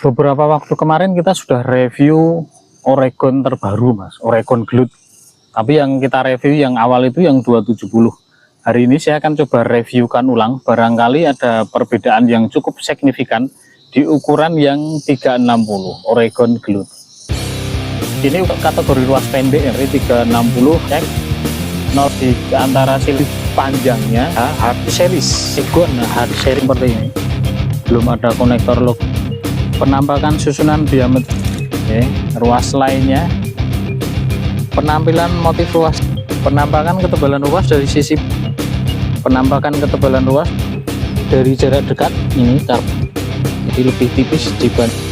Beberapa waktu kemarin kita sudah review Oregon terbaru mas, Oregon Glut. Tapi yang kita review yang awal itu yang 270. Hari ini saya akan coba reviewkan ulang, barangkali ada perbedaan yang cukup signifikan di ukuran yang 360 Oregon Glut. Ini kategori ruas pendek, yang 360 cek 0 di antara sili panjangnya hard series Egon hard series seperti ini. Belum ada konektor lock. Penampakan susunan diameter, ruas lainnya, penampilan motif ruas, penampakan ketebalan ruas dari sisi, penampakan ketebalan ruas dari jarak dekat ini jadi lebih tipis dibanding,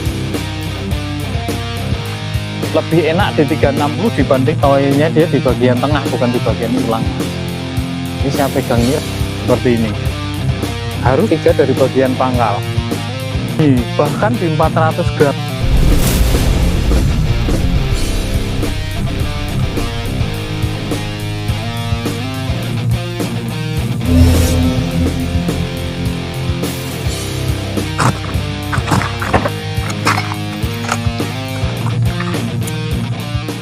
lebih enak di 360 dibanding kawainya dia di bagian tengah bukan di bagian ulang. Ini saya pegangnya seperti ini, harus 3 dari bagian pangkal, bahkan di 400 gram.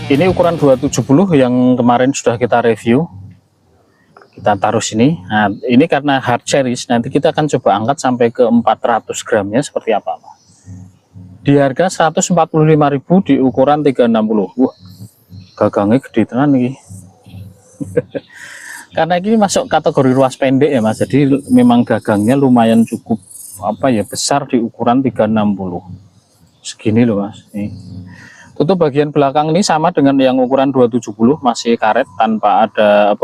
Ini ukuran 270 yang kemarin sudah kita review. Kita taruh sini. Nah, ini karena hard series, nanti kita akan coba angkat sampai ke 400 gramnya seperti apa. Di harga 145.000 di ukuran 360. Wah, gagangnya gede tenan nih. Karena ini masuk kategori ruas pendek ya mas, jadi memang gagangnya lumayan cukup besar di ukuran 360. Segini loh mas. Nih. Tutup bagian belakang ini sama dengan yang ukuran 270, masih karet tanpa ada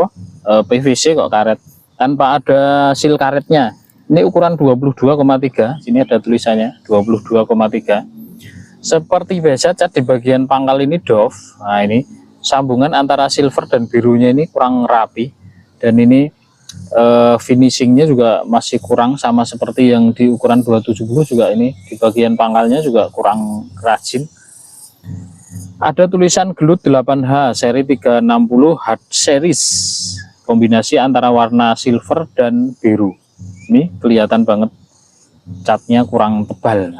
PVC kok, karet tanpa ada seal karetnya. Ini ukuran 22,3, sini ada tulisannya 22,3. Seperti biasa cat di bagian pangkal ini doff. Nah ini sambungan antara silver dan birunya ini kurang rapi, dan ini finishingnya juga masih kurang, sama seperti yang di ukuran 270 juga. Ini di bagian pangkalnya juga kurang rajin. Ada tulisan Glut 8H seri 360 hard series, kombinasi antara warna silver dan biru. Ini kelihatan banget catnya kurang tebal.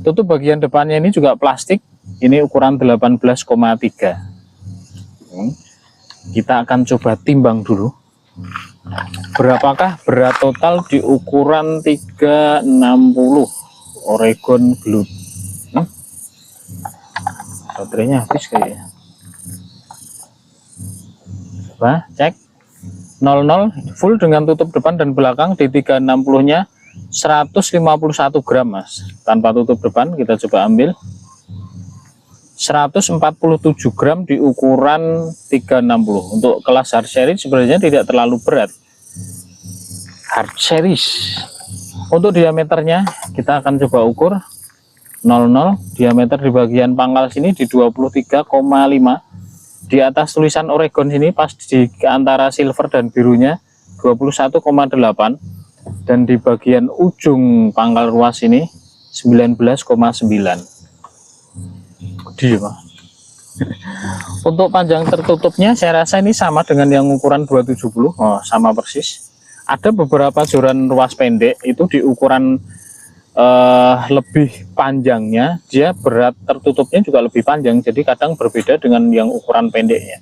Tutup bagian depannya ini juga plastik, ini ukuran 18,3. Kita akan coba timbang dulu, berapakah berat total di ukuran 360 Oregon Glut. Baterainya habis kayaknya. Coba cek 00 full dengan tutup depan dan belakang di 360 nya 151 gram mas, tanpa tutup depan. Kita coba ambil 147 gram di ukuran 360. Untuk kelas hard series sebenarnya tidak terlalu berat hard series. Untuk diameternya kita akan coba ukur 00, diameter di bagian pangkal sini di 23,5. Di atas tulisan Oregon sini pas di antara silver dan birunya 21,8, dan di bagian ujung pangkal ruas ini 19,9. Gede Pak. Untuk panjang tertutupnya saya rasa ini sama dengan yang ukuran 270. Sama persis. Ada beberapa joran ruas pendek itu di ukuran lebih panjangnya, dia berat tertutupnya juga lebih panjang, jadi kadang berbeda dengan yang ukuran pendeknya.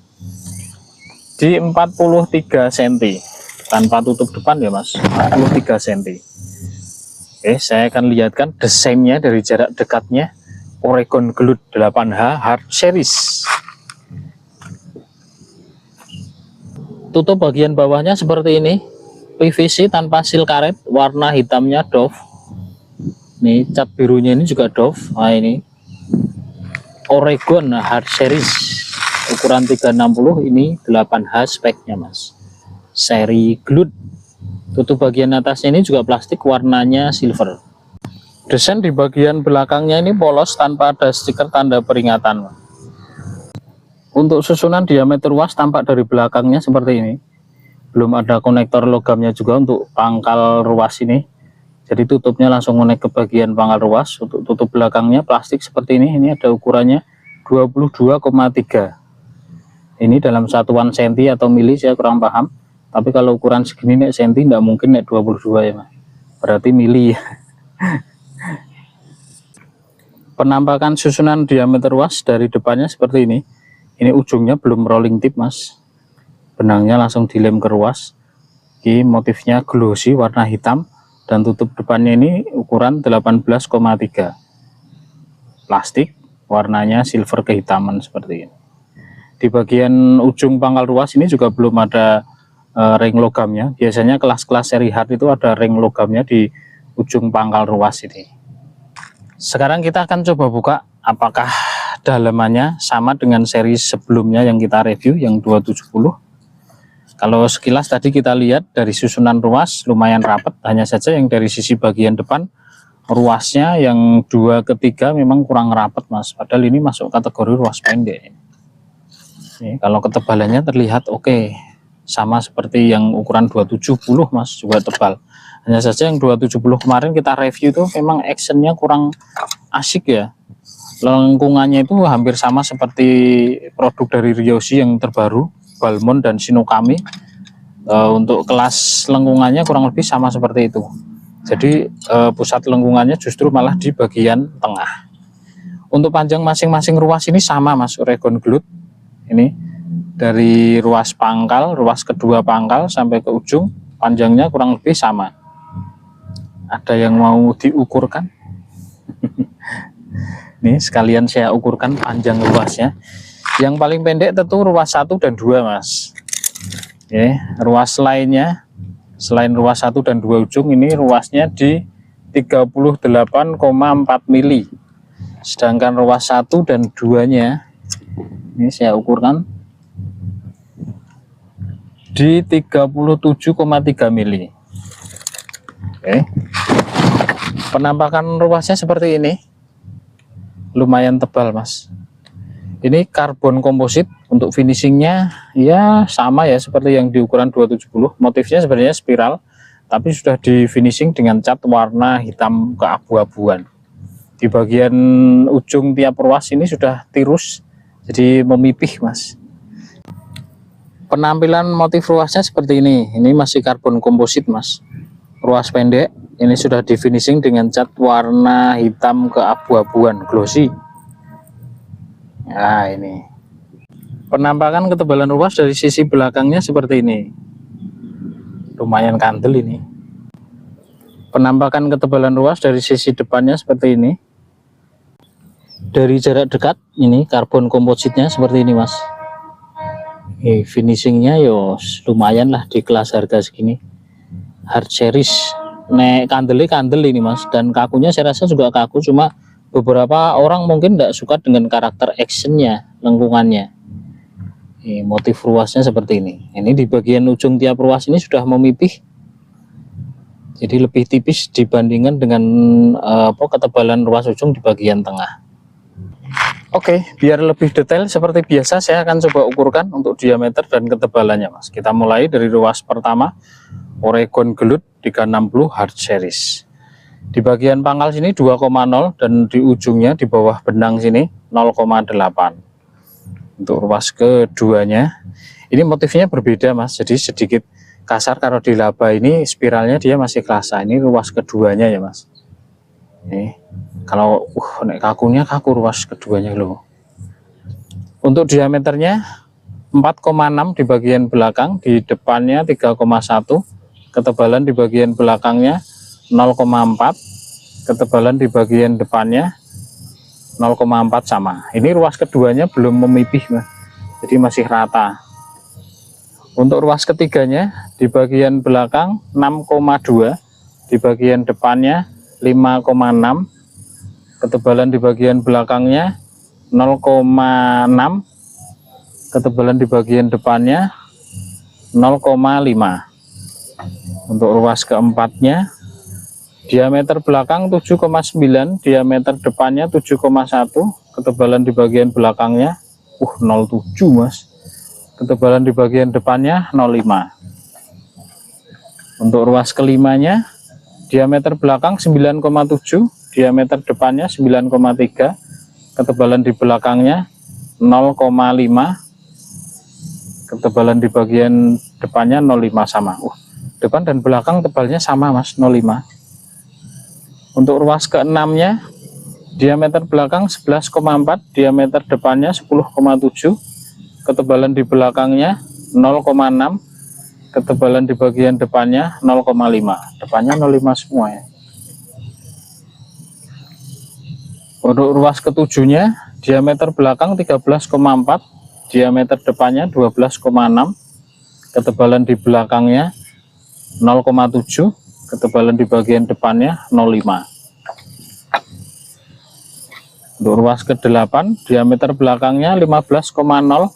Di 43 cm tanpa tutup depan ya mas, 43 cm. Oke, saya akan lihatkan desainnya dari jarak dekatnya. Oregon Glut 8H hard series. Tutup bagian bawahnya seperti ini, PVC tanpa seal karet, warna hitamnya doff. Nih cat birunya ini juga doff. Nah ini Oregon hard series ukuran 360, ini 8H speknya mas, seri Glut. Tutup bagian atasnya ini juga plastik, warnanya silver. Desain di bagian belakangnya ini polos tanpa ada stiker tanda peringatan. Untuk susunan diameter ruas tampak dari belakangnya seperti ini. Belum ada konektor logamnya juga untuk pangkal ruas ini. Jadi tutupnya langsung connect ke bagian pangkal ruas. Untuk tutup belakangnya plastik seperti ini. Ini ada ukurannya 22,3. Ini dalam satuan senti atau mili saya kurang paham. Tapi kalau ukuran segini nek senti tidak mungkin nek 22 ya mas. Berarti mili. Penampakan susunan diameter ruas dari depannya seperti ini. Ini ujungnya belum rolling tip mas, benangnya langsung dilem ke ruas. Ini motifnya glossy warna hitam, dan tutup depannya ini ukuran 18,3 plastik, warnanya silver kehitaman seperti ini. Di bagian ujung pangkal ruas ini juga belum ada ring logamnya. Biasanya kelas-kelas seri hard itu ada ring logamnya di ujung pangkal ruas ini. Sekarang kita akan coba buka apakah dalamannya sama dengan seri sebelumnya yang kita review yang 270. Kalau sekilas tadi kita lihat dari susunan ruas lumayan rapat, hanya saja yang dari sisi bagian depan ruasnya yang 2 ke 3 memang kurang rapat mas, padahal ini masuk kategori ruas pendek. Ini, kalau ketebalannya terlihat oke, sama seperti yang ukuran 270 mas, juga tebal. Hanya saja yang 270 kemarin kita review itu memang actionnya kurang asik ya. Lengkungannya itu hampir sama seperti produk dari Ryoshi yang terbaru, Balmond dan Shinokami. Untuk kelas lengkungannya kurang lebih sama seperti itu. Jadi pusat lengkungannya justru malah di bagian tengah. Untuk panjang masing-masing ruas ini sama mas, Oregon Glut. Ini dari ruas pangkal, ruas kedua pangkal sampai ke ujung, panjangnya kurang lebih sama. Ada yang mau diukurkan? Nih sekalian saya ukurkan panjang ruasnya. Yang paling pendek tentu ruas 1 dan 2 mas. Ruas lainnya selain ruas 1 dan 2 ujung ini ruasnya di 38,4 mili. Sedangkan ruas 1 dan 2 nya ini saya ukurkan di 37,3 mili. Penampakan ruasnya seperti ini, lumayan tebal mas. Ini karbon komposit. Untuk finishingnya ya sama ya seperti yang di ukuran 270. Motifnya sebenarnya spiral, tapi sudah di finishing dengan cat warna hitam keabu-abuan. Di bagian ujung tiap ruas ini sudah tirus, jadi memipih mas. Penampilan motif ruasnya seperti ini. Ini masih karbon komposit mas, ruas pendek. Ini sudah di finishing dengan cat warna hitam keabu-abuan glossy. Nah ini penampakan ketebalan ruas dari sisi belakangnya seperti ini, lumayan kandel ini. Penampakan ketebalan ruas dari sisi depannya seperti ini. Dari jarak dekat ini karbon kompositnya seperti ini mas. Finishingnya yo lumayan lah di kelas harga segini, hard series. Nek kandel ini mas, dan kakunya saya rasa juga kaku, cuma beberapa orang mungkin tidak suka dengan karakter actionnya, lengkungannya. Motif ruasnya seperti ini. Ini di bagian ujung tiap ruas ini sudah memipih, jadi lebih tipis dibandingkan dengan ketebalan ruas ujung di bagian tengah. Oke, biar lebih detail seperti biasa saya akan coba ukurkan untuk diameter dan ketebalannya mas. Kita mulai dari ruas pertama, Oregon Glut 360 hard series. Di bagian pangkal sini 2,0 dan di ujungnya di bawah benang sini 0,8. Untuk ruas keduanya ini motifnya berbeda mas, jadi sedikit kasar. Kalau di laba ini spiralnya dia masih kerasa. Ini ruas keduanya ya mas. Kalau nek kakunya kaku ruas keduanya loh. Untuk diameternya 4,6 di bagian belakang, di depannya 3,1. Ketebalan di bagian belakangnya 0,4, ketebalan di bagian depannya 0,4 sama. Ini ruas keduanya belum memipih mas, jadi masih rata. Untuk ruas ketiganya di bagian belakang 6,2, di bagian depannya 5,6, ketebalan di bagian belakangnya 0,6, ketebalan di bagian depannya 0,5. Untuk ruas keempatnya diameter belakang 7,9, diameter depannya 7,1, ketebalan di bagian belakangnya 0,7 mas, ketebalan di bagian depannya 0,5. Untuk ruas kelimanya diameter belakang 9,7, diameter depannya 9,3, ketebalan di belakangnya 0,5, ketebalan di bagian depannya 0,5 sama. Depan dan belakang tebalnya sama mas, 0,5. Untuk ruas keenamnya diameter belakang 11,4, diameter depannya 10,7, ketebalan di belakangnya 0,6, ketebalan di bagian depannya 0,5, depannya 0,5 semua ya. Untuk ruas ketujuhnya, diameter belakang 13,4, diameter depannya 12,6, ketebalan di belakangnya 0,7, ketebalan di bagian depannya 0,5. Untuk ruas ke-8, diameter belakangnya 15,0,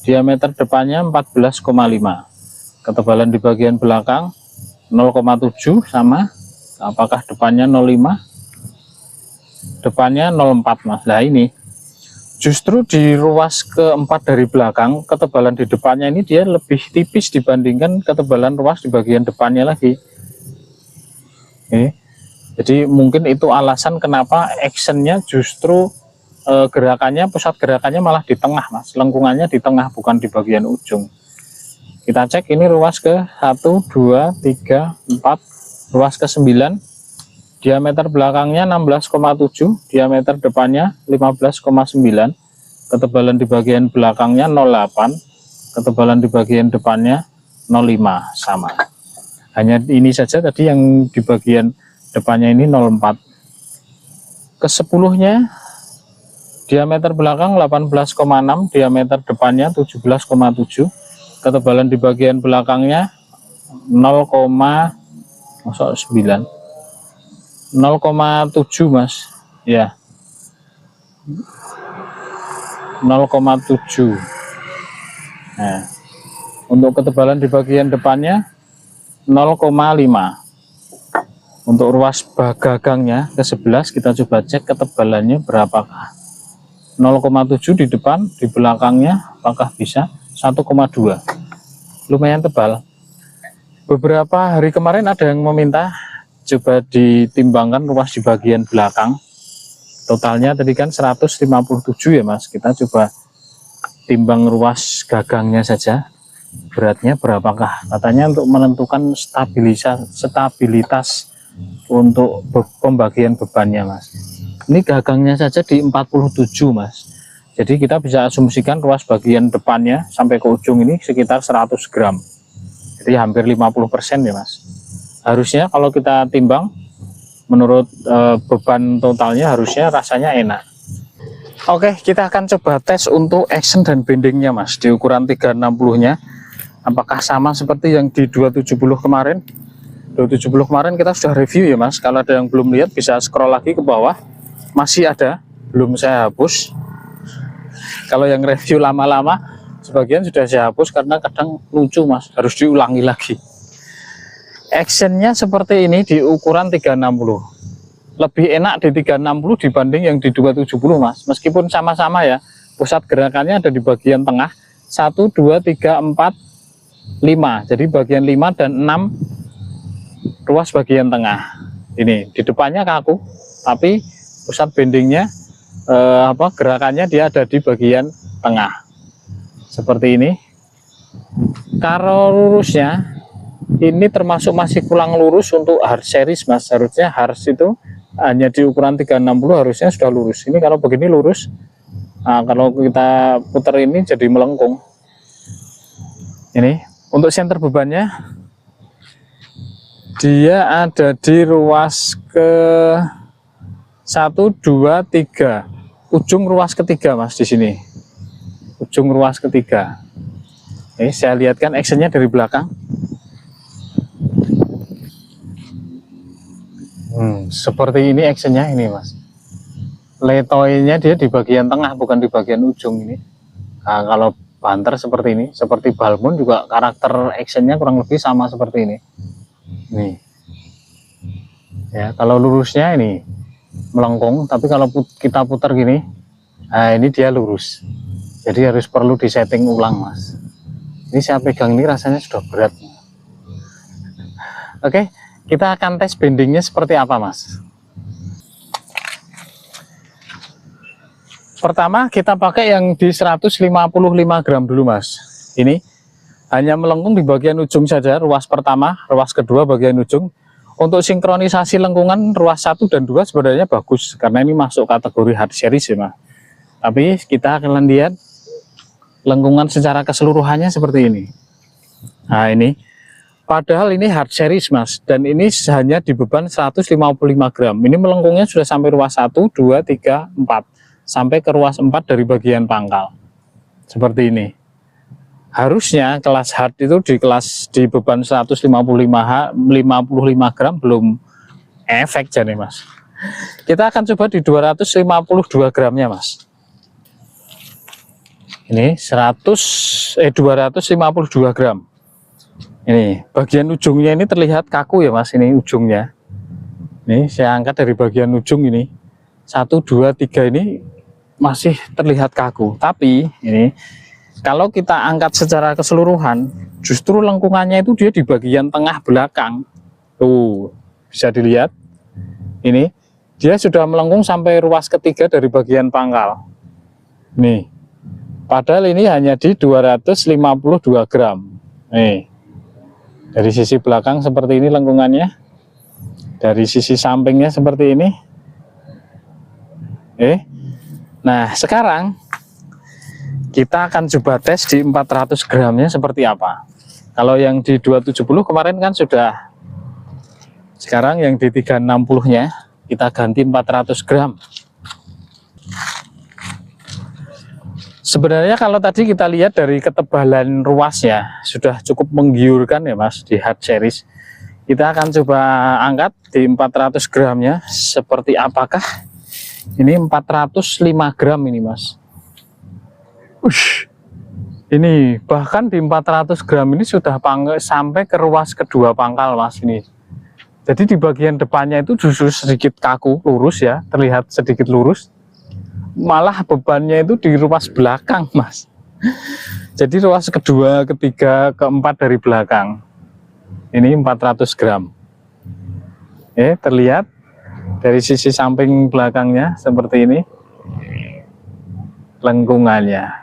diameter depannya 14,5, ketebalan di bagian belakang 0,7 sama, apakah depannya 0,5, depannya 0,4 mas. Nah ini justru di ruas keempat dari belakang, ketebalan di depannya ini dia lebih tipis dibandingkan ketebalan ruas di bagian depannya lagi. Jadi mungkin itu alasan kenapa actionnya justru gerakannya, pusat gerakannya malah di tengah mas, lengkungannya di tengah bukan di bagian ujung. Kita cek ini ruas ke 1, 2, 3, 4, ruas ke 9, diameter belakangnya 16,7, diameter depannya 15,9, ketebalan di bagian belakangnya 0,8, ketebalan di bagian depannya 0,5 sama. Hanya ini saja tadi yang di bagian depannya ini 0,4. Ke 10-nya diameter belakang 18,6, diameter depannya 17,7, ketebalan di bagian belakangnya 0,9, 0,7 mas ya, 0,7. Nah, untuk ketebalan di bagian depannya 0,5. Untuk ruas gagangnya ke 11 kita coba cek ketebalannya berapakah. 0,7 di depan, di belakangnya apakah bisa 1,2. Lumayan tebal. Beberapa hari kemarin ada yang meminta coba ditimbangkan ruas di bagian belakang. Totalnya tadi kan 157 ya mas. Kita coba timbang ruas gagangnya saja. Beratnya berapakah? Katanya untuk menentukan stabilitas untuk pembagian bebannya mas. Ini gagangnya saja di 47 mas. Jadi kita bisa asumsikan ruas bagian depannya sampai ke ujung ini sekitar 100 gram. Jadi hampir 50% ya mas. Harusnya kalau kita timbang menurut beban totalnya harusnya rasanya enak. Oke, kita akan coba tes untuk action dan bendingnya mas di ukuran 360 nya. Apakah sama seperti yang di 270 kemarin? 270 kemarin kita sudah review ya mas. Kalau ada yang belum lihat bisa scroll lagi ke bawah, masih ada, belum saya hapus. Kalau yang review lama-lama sebagian sudah saya hapus karena kadang lucu mas, harus diulangi lagi. Actionnya seperti ini di ukuran 360, lebih enak di 360 dibanding yang di 270 mas. Meskipun sama-sama ya, pusat gerakannya ada di bagian tengah, 1, 2, 3, 4, 5. Jadi bagian 5 dan 6 ruas bagian tengah. Ini di depannya kaku, tapi pusat bendingnya gerakannya dia ada di bagian tengah. Seperti ini. Kalau lurusnya ini termasuk masih kurang lurus untuk hard series mas. Harusnya hard itu hanya di ukuran 360 harusnya sudah lurus. Ini kalau begini lurus. Nah, kalau kita putar ini jadi melengkung. Ini untuk senter bebannya dia ada di ruas ke 1, 2, 3, ujung ruas ketiga mas di sini, ujung ruas ketiga. Saya lihatkan actionnya dari belakang. Seperti ini actionnya ini mas. Letoynya dia di bagian tengah bukan di bagian ujung ini. Nah, kalau banter seperti ini, seperti balmun juga karakter actionnya kurang lebih sama seperti ini. Nih, ya kalau lurusnya ini melengkung, tapi kalau kita putar gini, nah ini dia lurus. Jadi harus perlu disetting ulang mas. Ini saya pegang ini rasanya sudah berat. Oke, kita akan tes bendingnya seperti apa mas. Pertama kita pakai yang di 155 gram dulu mas. Ini hanya melengkung di bagian ujung saja, ruas pertama, ruas kedua bagian ujung. Untuk sinkronisasi lengkungan ruas 1 dan 2 sebenarnya bagus karena ini masuk kategori hard series ya Mas. Tapi kita akan lihat lengkungan secara keseluruhannya seperti ini. Nah ini, padahal ini hard series Mas, dan ini hanya di beban 155 gram. Ini melengkungnya sudah sampai ruas 1, 2, 3, 4, sampai ke ruas 4 dari bagian pangkal. Seperti ini. Harusnya kelas hard itu di beban 155 gram belum efek jadi Mas. Kita akan coba di 252 gramnya Mas. Ini 252 gram. Ini bagian ujungnya ini terlihat kaku ya Mas, ini ujungnya. Ini saya angkat dari bagian ujung ini. 1, 2, 3 ini masih terlihat kaku. Tapi ini kalau kita angkat secara keseluruhan, justru lengkungannya itu dia di bagian tengah belakang. Tuh, bisa dilihat. Ini dia sudah melengkung sampai ruas ketiga dari bagian pangkal. Nih. Padahal ini hanya di 252 gram. Nih. Dari sisi belakang seperti ini lengkungannya. Dari sisi sampingnya seperti ini. Nah, sekarang kita akan coba tes di 400 gramnya seperti apa. Kalau yang di 270 kemarin kan sudah. Sekarang yang di 360-nya kita ganti 400 gram. Sebenarnya kalau tadi kita lihat dari ketebalan ruasnya sudah cukup menggiurkan ya Mas di hard series. Kita akan coba angkat di 400 gramnya seperti apakah. Ini 405 gram ini Mas. Ini bahkan di 400 gram ini sudah sampai ke ruas kedua pangkal Mas ini. Jadi di bagian depannya itu justru sedikit kaku, lurus ya, terlihat sedikit lurus. Malah bebannya itu di ruas belakang Mas. Jadi ruas kedua, ketiga, keempat dari belakang. Ini 400 gram. Terlihat dari sisi samping belakangnya seperti ini lengkungannya.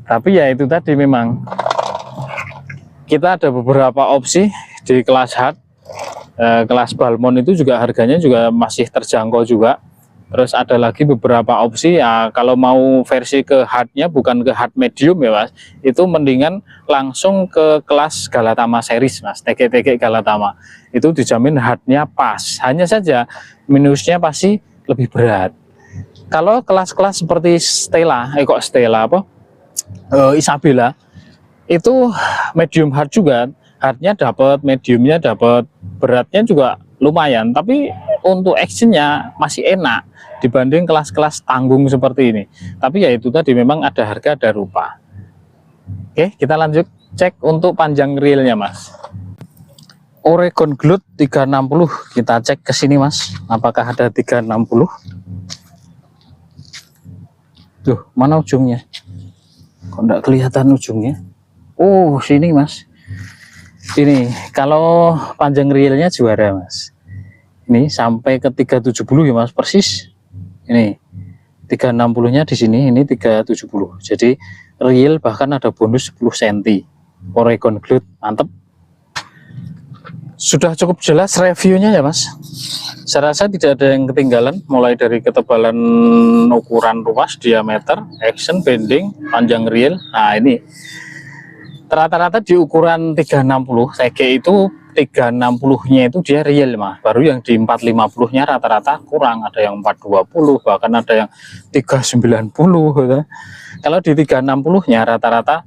Tapi ya itu tadi memang kita ada beberapa opsi di kelas hard. Kelas Balmond itu juga harganya juga masih terjangkau juga. Terus ada lagi beberapa opsi ya, kalau mau versi ke hardnya bukan ke hard medium ya Mas, itu mendingan langsung ke kelas Galatama series Mas, TG Galatama. Itu dijamin hardnya pas, hanya saja minusnya pasti lebih berat. Kalau kelas-kelas seperti Isabella itu medium hard juga, hardnya dapat, mediumnya dapat, beratnya juga lumayan, tapi untuk actionnya masih enak dibanding kelas-kelas tanggung seperti ini. Tapi ya itu tadi memang ada harga ada rupa. Oke, kita lanjut cek untuk panjang reelnya Mas. Oregon Gloat 360, kita cek ke sini Mas, apakah ada 360. Tuh, mana ujungnya? Kok enggak kelihatan ujungnya? Oh, sini Mas. Ini kalau panjang reelnya juara Mas. Ini sampai ke 370 ya Mas, persis. Ini 360-nya di sini, ini 370. Jadi reel bahkan ada bonus 10 cm. Oregon Gloat, mantep. Sudah cukup jelas reviewnya ya Mas. Saya rasa tidak ada yang ketinggalan, mulai dari ketebalan ukuran ruas, diameter, action, bending, panjang reel. Nah ini rata-rata di ukuran 360 TG itu 360-nya itu dia real Mas. Baru yang di 450-nya rata-rata kurang, ada yang 420, bahkan ada yang 390 gitu. Kalau di 360-nya rata-rata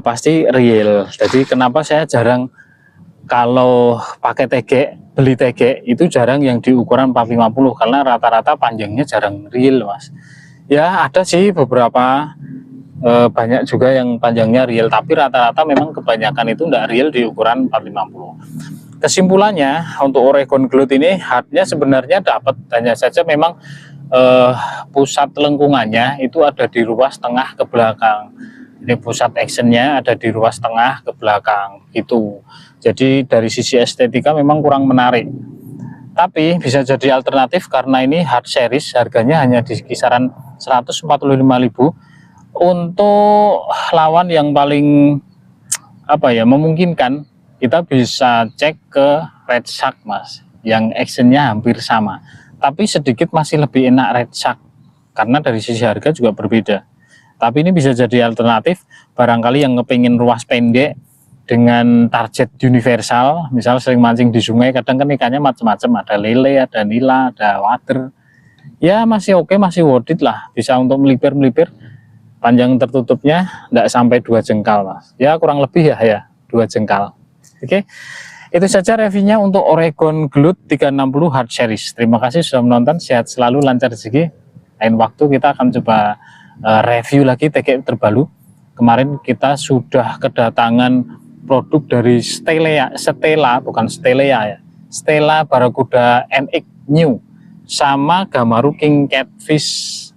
pasti real. Jadi kenapa saya jarang kalau pakai TG, beli TG itu jarang yang di ukuran 450, karena rata-rata panjangnya jarang real Mas. Ya ada sih beberapa, banyak juga yang panjangnya real, tapi rata-rata memang kebanyakan itu enggak real di ukuran 450. Kesimpulannya untuk Oregon Gloat ini hardnya sebenarnya dapat, hanya saja memang pusat lengkungannya itu ada di ruas tengah ke belakang. Ini pusat actionnya ada di ruas tengah ke belakang itu. Jadi dari sisi estetika memang kurang menarik. Tapi bisa jadi alternatif karena ini hard series, harganya hanya di kisaran 145.000. Untuk lawan yang paling memungkinkan kita bisa cek ke Red Shark Mas, yang actionnya hampir sama, tapi sedikit masih lebih enak Red Shark karena dari sisi harga juga berbeda. Tapi ini bisa jadi alternatif barangkali yang kepingin ruas pendek dengan target universal, misal sering mancing di sungai, kadang kan ikannya macam-macam, ada lele, ada nila, ada water, ya masih oke, masih worth it lah, bisa untuk melipir, panjang tertutupnya tidak sampai 2 jengkal Mas, ya kurang lebih ya 2 jengkal. Oke, itu saja reviewnya untuk Oregon Gloot 360 Hard Series. Terima kasih sudah menonton, sehat selalu, lancar rezeki. Lain waktu kita akan coba review lagi TKI terbaru. Kemarin kita sudah kedatangan produk dari Stella Barracuda NX New sama Gamaru King Catfish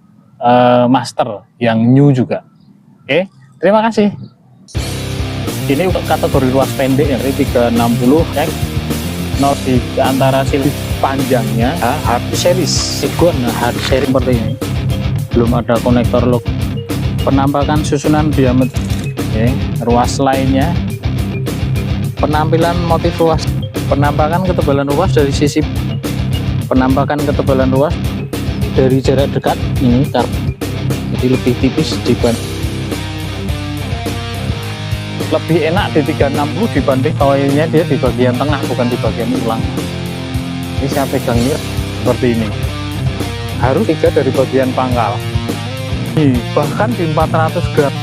Master yang new juga. Oke, terima kasih. Ini untuk kategori ruas pendek yang dari 360 X not di antara sili panjangnya hard series Iguan hard series seperti ini, belum ada konektor lock, penampakan susunan diameter, ruas lainnya, penampilan motif ruas, penampakan ketebalan ruas dari sisi, penampakan ketebalan ruas dari jarak dekat ini jadi lebih tipis dibanding, lebih enak di 360 dibanding koilnya dia di bagian tengah bukan di bagian ulang. Ini saya pegang ini seperti ini, harus 3 dari bagian pangkal, bahkan di 400 gram